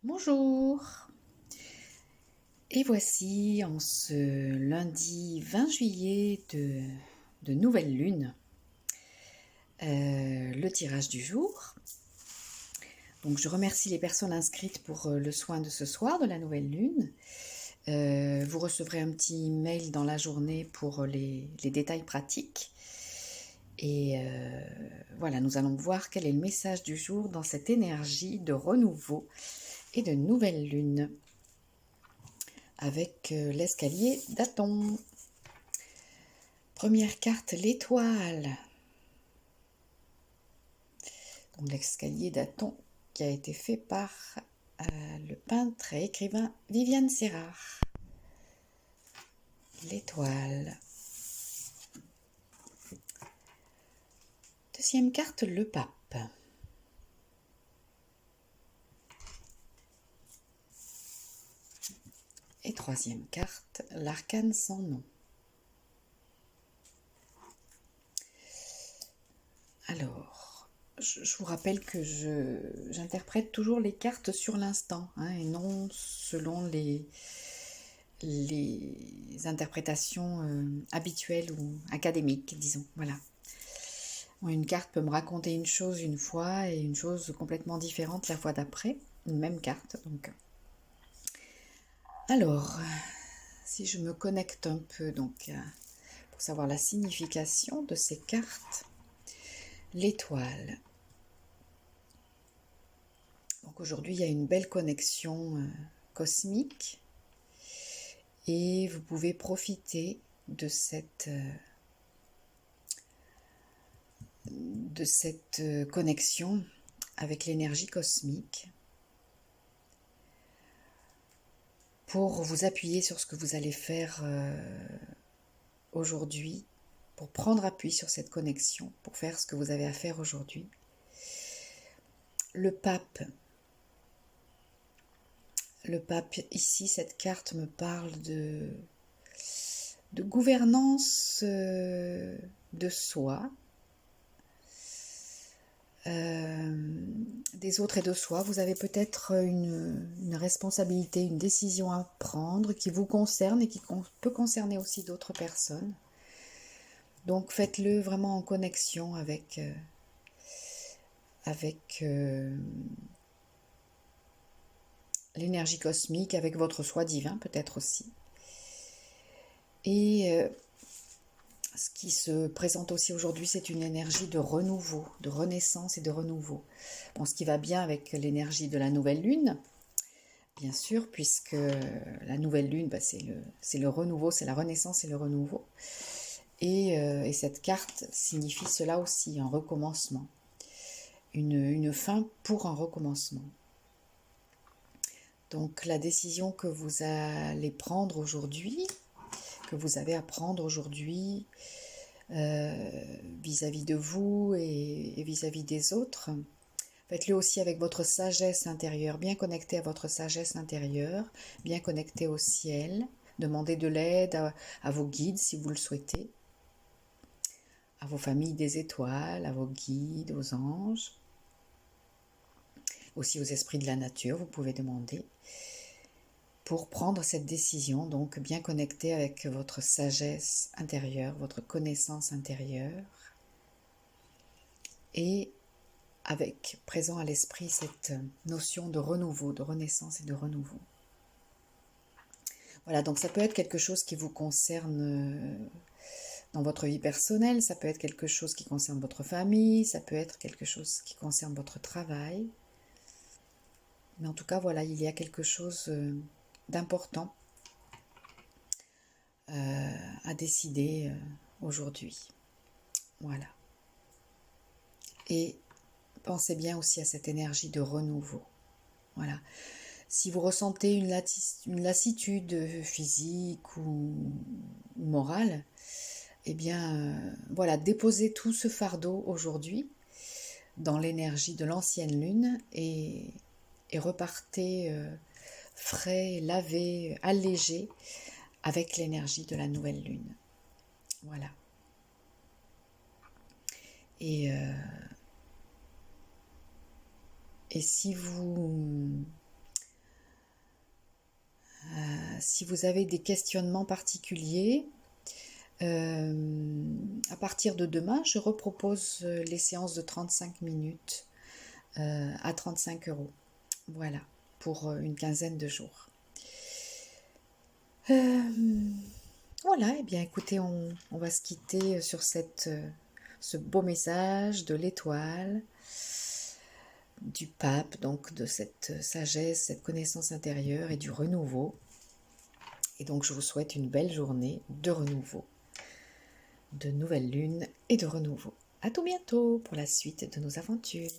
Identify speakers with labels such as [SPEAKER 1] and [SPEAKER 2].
[SPEAKER 1] Bonjour, et voici en ce lundi 20 juillet de nouvelle lune, le tirage du jour. Donc je remercie les personnes inscrites pour le soin de ce soir de la nouvelle lune. Vous recevrez un petit mail dans la journée pour les détails pratiques. Et voilà, nous allons voir quel est le message du jour dans cette énergie de renouveau et de nouvelle lune. Avec l'escalier d'Aton. Première carte, l'étoile. Donc l'escalier d'Aton qui a été fait par le peintre et écrivain Viviane Serrard. L'étoile. Deuxième carte, le pape. Et troisième carte, l'arcane sans nom. Alors, je vous rappelle que j'interprète toujours les cartes sur l'instant, et non selon les interprétations habituelles ou académiques, disons. Voilà. Une carte peut me raconter une chose une fois et une chose complètement différente la fois d'après, une même carte. Donc, alors, si je me connecte un peu pour savoir la signification de ces cartes, l'étoile. Donc aujourd'hui, il y a une belle connexion cosmique et vous pouvez profiter de cette connexion avec l'énergie cosmique pour vous appuyer sur ce que vous allez faire aujourd'hui, pour prendre appui sur cette connexion, pour faire ce que vous avez à faire aujourd'hui. Le pape, ici, cette carte me parle de gouvernance de soi, des autres et de soi. Vous avez peut-être une responsabilité, une décision à prendre qui vous concerne et qui peut concerner aussi d'autres personnes. Donc faites-le vraiment en connexion avec l'énergie cosmique, avec votre soi divin peut-être aussi. Et ce qui se présente aussi aujourd'hui, c'est une énergie de renouveau, de renaissance et de renouveau. Bon, ce qui va bien avec l'énergie de la nouvelle lune, bien sûr, puisque la nouvelle lune, c'est le renouveau, c'est la renaissance et le renouveau. Et cette carte signifie cela aussi, un recommencement. Une fin pour un recommencement. Donc la décision que vous allez prendre aujourd'hui, que vous avez à prendre aujourd'hui vis-à-vis de vous et vis-à-vis des autres, faites-le aussi avec votre sagesse intérieure, bien connecté à votre sagesse intérieure, bien connecté au ciel. Demandez de l'aide à vos guides si vous le souhaitez, à vos familles des étoiles, à vos guides, aux anges, aussi aux esprits de la nature, vous pouvez demander, pour prendre cette décision, donc bien connecté avec votre sagesse intérieure, votre connaissance intérieure, et avec présent à l'esprit cette notion de renouveau, de renaissance et de renouveau. Voilà, donc ça peut être quelque chose qui vous concerne dans votre vie personnelle, ça peut être quelque chose qui concerne votre famille, ça peut être quelque chose qui concerne votre travail. Mais en tout cas, voilà, il y a quelque chose d'important à décider aujourd'hui. Voilà. Et pensez bien aussi à cette énergie de renouveau. Voilà. Si vous ressentez une lassitude physique ou morale, eh bien, voilà, déposez tout ce fardeau aujourd'hui dans l'énergie de l'ancienne lune et repartez frais, lavé, allégé avec l'énergie de la nouvelle lune. Voilà. Et si vous Si vous avez des questionnements particuliers, à partir de demain, je repropose les séances de 35 minutes à 35 euros. Voilà, pour une quinzaine de jours. Voilà, et bien écoutez, on va se quitter sur ce beau message de l'étoile, du pape, donc de cette sagesse, cette connaissance intérieure et du renouveau. Et donc je vous souhaite une belle journée de renouveau, de nouvelle lune et de renouveau. À tout bientôt pour la suite de nos aventures.